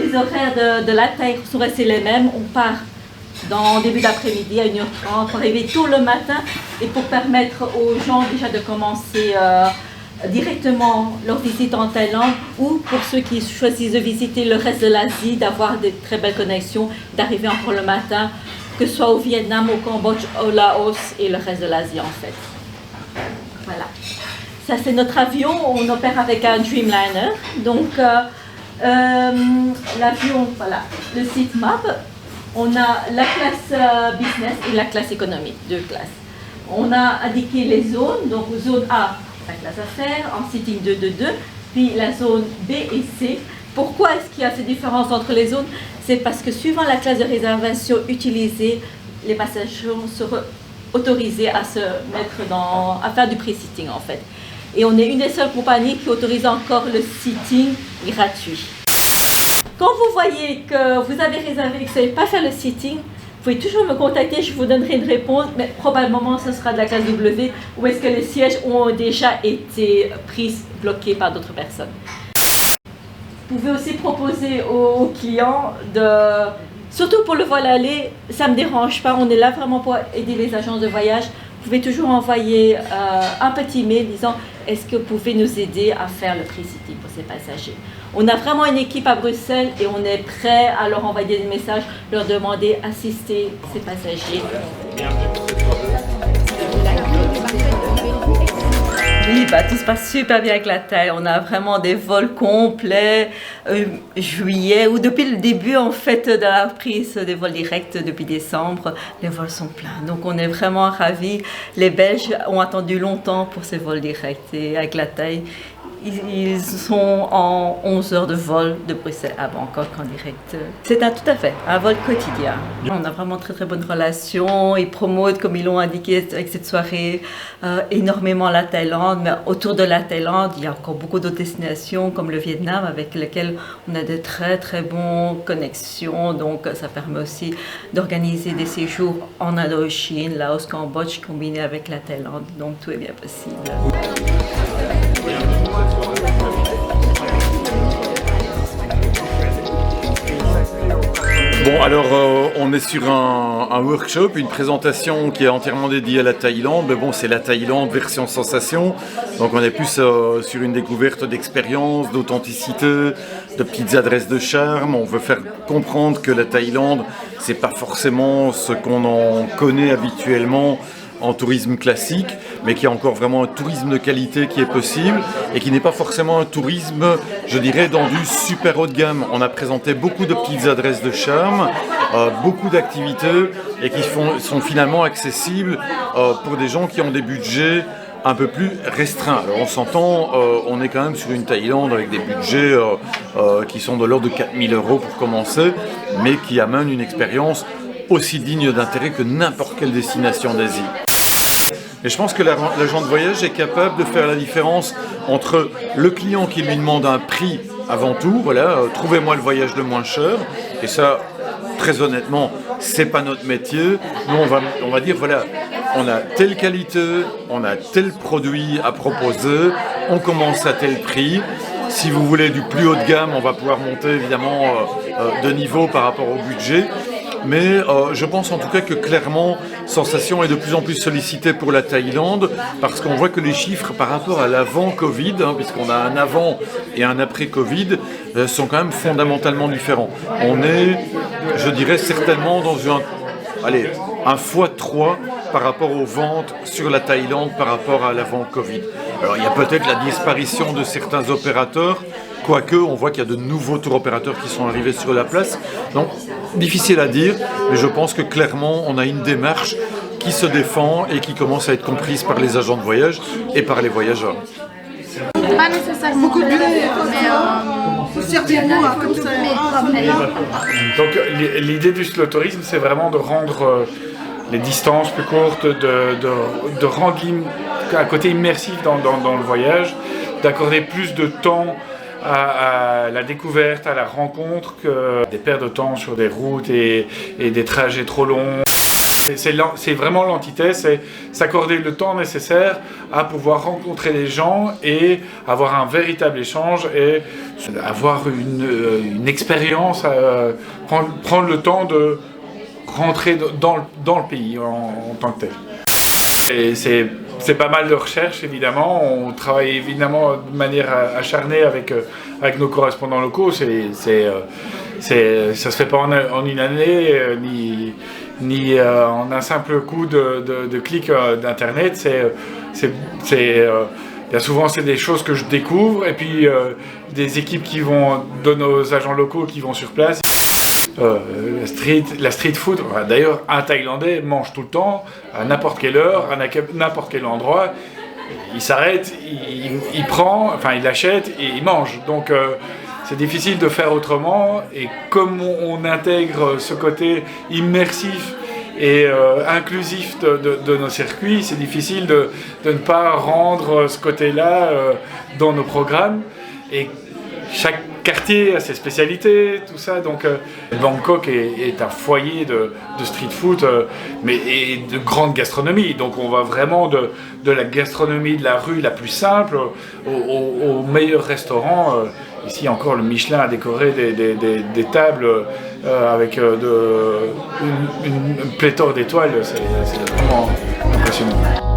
les horaires de l'atterrissage sont restés les mêmes. On part en début d'après-midi à 1h30 pour arriver tôt le matin et pour permettre aux gens déjà de commencer directement leur visite en Thaïlande ou pour ceux qui choisissent de visiter le reste de l'Asie, d'avoir des très belles connexions, d'arriver encore le matin, que ce soit au Vietnam, au Cambodge, au Laos et le reste de l'Asie en fait. Voilà. Ça c'est notre avion, on opère avec un Dreamliner. Donc l'avion, voilà, le seat map, on a la classe business et la classe économique, deux classes. On a indiqué les zones, donc zone A, la classe affaires, en sitting 222, puis la zone B et C. Pourquoi est-ce qu'il y a ces différences entre les zones? C'est parce que suivant la classe de réservation utilisée, les passagers seront autorisés à se mettre à faire du pré-sitting en fait. Et on est une des seules compagnies qui autorise encore le sitting gratuit. Quand vous voyez que vous avez réservé et que vous ne savez pas faire le sitting, vous pouvez toujours me contacter, je vous donnerai une réponse, mais probablement ce sera de la classe W, où est-ce que les sièges ont déjà été bloqués par d'autres personnes. Vous pouvez aussi proposer aux clients surtout pour le vol aller, ça ne me dérange pas, on est là vraiment pour aider les agences de voyage. Vous pouvez toujours envoyer un petit mail disant est-ce que vous pouvez nous aider à faire le pré-sitting pour ces passagers. On a vraiment une équipe à Bruxelles et on est prêt à leur envoyer des messages, leur demander d'assister ces passagers. Oui, tout se passe super bien avec la Thaï. On a vraiment des vols complets, juillet, ou depuis le début en fait de la reprise des vols directs depuis décembre, les vols sont pleins. Donc on est vraiment ravis. Les Belges ont attendu longtemps pour ces vols directs et avec la Thaï, ils sont en 11 heures de vol de Bruxelles à Bangkok en direct. C'est tout à fait un vol quotidien. On a vraiment très bonne relation. Ils promotent, comme ils l'ont indiqué avec cette soirée, énormément la Thaïlande. Mais autour de la Thaïlande, il y a encore beaucoup d'autres destinations comme le Vietnam avec lesquelles on a de très bonnes connexions. Donc ça permet aussi d'organiser des séjours en Indochine, Laos, Cambodge combinés avec la Thaïlande. Donc tout est bien possible. Bon, alors on est sur un workshop, une présentation qui est entièrement dédiée à la Thaïlande, mais bon, c'est la Thaïlande version sensation, donc on est plus sur une découverte d'expérience, d'authenticité, de petites adresses de charme. On veut faire comprendre que la Thaïlande, c'est pas forcément ce qu'on en connaît habituellement en tourisme classique, mais qu'il y a encore vraiment un tourisme de qualité qui est possible et qui n'est pas forcément un tourisme, je dirais, dans du super haut de gamme. On a présenté beaucoup de petites adresses de charme, beaucoup d'activités et qui sont finalement accessibles pour des gens qui ont des budgets un peu plus restreints. Alors on s'entend, on est quand même sur une Thaïlande avec des budgets qui sont de l'ordre de 4 000 € pour commencer, mais qui amènent une expérience aussi digne d'intérêt que n'importe quelle destination d'Asie. Et je pense que l'agent de voyage est capable de faire la différence entre le client qui lui demande un prix avant tout, voilà, trouvez-moi le voyage le moins cher, et ça, très honnêtement, c'est pas notre métier. Nous, on va dire, voilà, on a telle qualité, on a tel produit à proposer, on commence à tel prix. Si vous voulez du plus haut de gamme, on va pouvoir monter évidemment de niveau par rapport au budget. Mais je pense en tout cas que clairement, Sensation est de plus en plus sollicité pour la Thaïlande parce qu'on voit que les chiffres par rapport à l'avant-Covid, puisqu'on a un avant et un après-Covid, sont quand même fondamentalement différents. On est, je dirais, certainement dans un x3 par rapport aux ventes sur la Thaïlande par rapport à l'avant-Covid. Alors il y a peut-être la disparition de certains opérateurs, quoique on voit qu'il y a de nouveaux tour opérateurs qui sont arrivés sur la place. Donc difficile à dire, mais je pense que clairement on a une démarche qui se défend et qui commence à être comprise par les agents de voyage et par les voyageurs. Pas nécessairement beaucoup de comme ça. Donc l'idée du slow tourisme, c'est vraiment de rendre les distances plus courtes, de rendre un côté immersif dans le voyage, d'accorder plus de temps à la découverte, à la rencontre, que des pertes de temps sur des routes et des trajets trop longs. c'est vraiment l'antithèse, c'est s'accorder le temps nécessaire à pouvoir rencontrer les gens et avoir un véritable échange et avoir une expérience, prendre le temps de rentrer dans le pays en tant que tel. Et c'est pas mal de recherche évidemment, on travaille évidemment de manière acharnée avec nos correspondants locaux, ça se fait pas en une année ni en un simple coup de clic d'internet, bien souvent c'est des choses que je découvre et puis des équipes de nos agents locaux qui vont sur place. La street food, d'ailleurs un Thaïlandais mange tout le temps, à n'importe quelle heure, à n'importe quel endroit, il s'arrête, il prend, enfin il achète et il mange. Donc c'est difficile de faire autrement et comme on intègre ce côté immersif et inclusif de nos circuits, c'est difficile de ne pas rendre ce côté-là dans nos programmes. Et chaque quartier a ses spécialités, tout ça. Donc Bangkok est un foyer de street food et de grande gastronomie. Donc on va vraiment de la gastronomie de la rue la plus simple au meilleur restaurant. Ici encore le Michelin a décoré des tables avec une pléthore d'étoiles. C'est vraiment impressionnant.